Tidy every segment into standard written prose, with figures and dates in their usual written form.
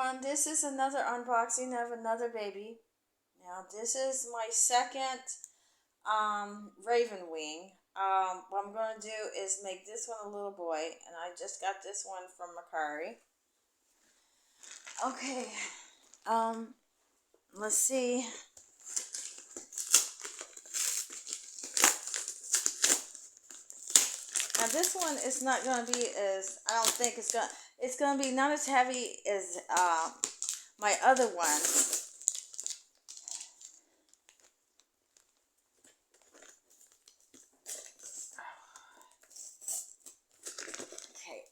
everyone, this is another unboxing of another baby. Now this is my second Raven Wing. What I'm going to do is make this one a little boy, and I just got this one from Macari. Okay, let's see. Now this one is not going to be as, I don't think it's going to be not as heavy as my other one. Okay,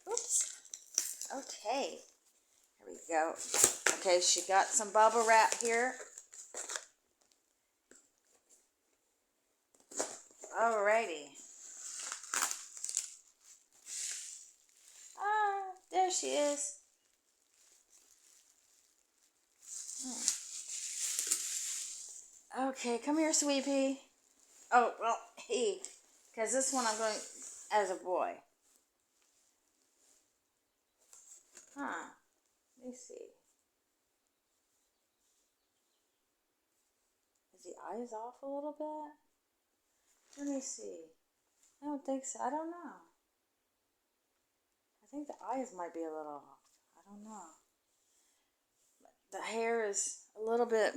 oops, okay, here we go. Okay, she got some bubble wrap here. Alrighty. There she is. Okay, come here, sweet pea. Oh, well, he. Because this one I'm going as a boy. Huh. Let me see. Is the eyes off a little bit? Let me see. I don't think so. I don't know. I think the eyes might be a little off. I don't know. The hair is a little bit.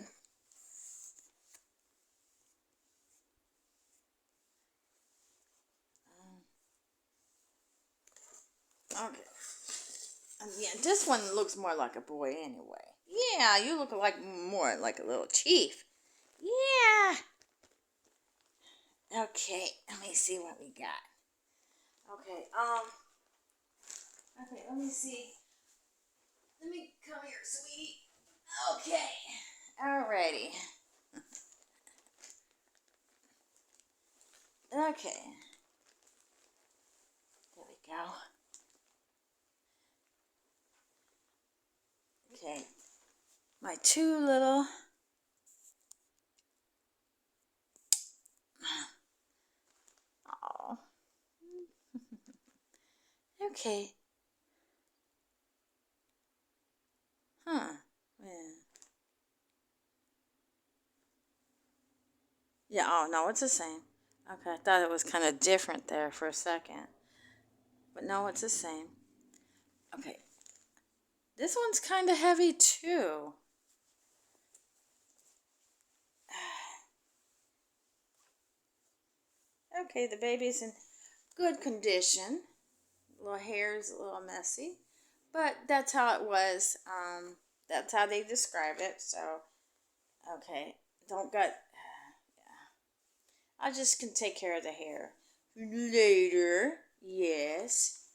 Okay. Yeah, this one looks more like a boy anyway. Yeah, you look like more like a little chief. Yeah. Okay, let me see what we got. Okay, okay, let me see. Let me come here, sweetie. Okay, alrighty. Okay. There we go. Okay, my two little. Oh. Okay. Huh. Yeah, oh no, it's the same. Okay, I thought it was kind of different there for a second. But no, it's the same. Okay. This one's kind of heavy too. Okay, the baby's in good condition. Little hair's a little messy, but that's how it was. That's how they describe it. So, okay, don't got. I just can take care of the hair later. Yes.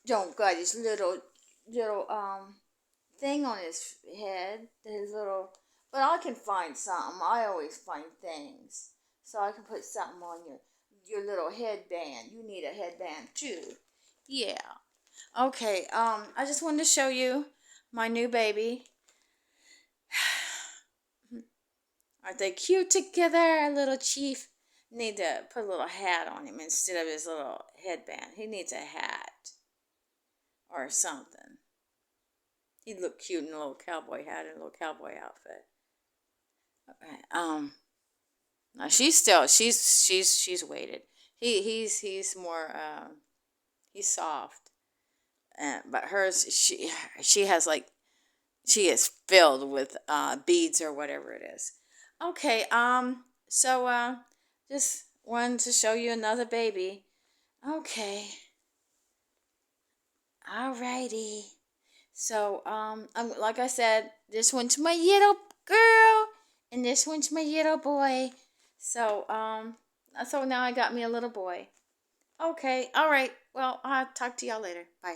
Don't got his little thing on his head. His little. But I can find something. I always find things. So I can put something on your little headband. You need a headband too. Yeah. Okay, I just wanted to show you my new baby. Aren't they cute together, little chief? Need to put a little hat on him instead of his little headband. He needs a hat or something. He'd look cute in a little cowboy hat and a little cowboy outfit. Okay, no, she's weighted. He's more he's soft, but hers she has like she is filled with beads or whatever it is. Okay, so just wanted to show you another baby. Okay, alrighty. So like I said, this one's my little girl. And this one's my little boy. So, so now I got me a little boy. Okay, all right. Well, I'll talk to y'all later. Bye.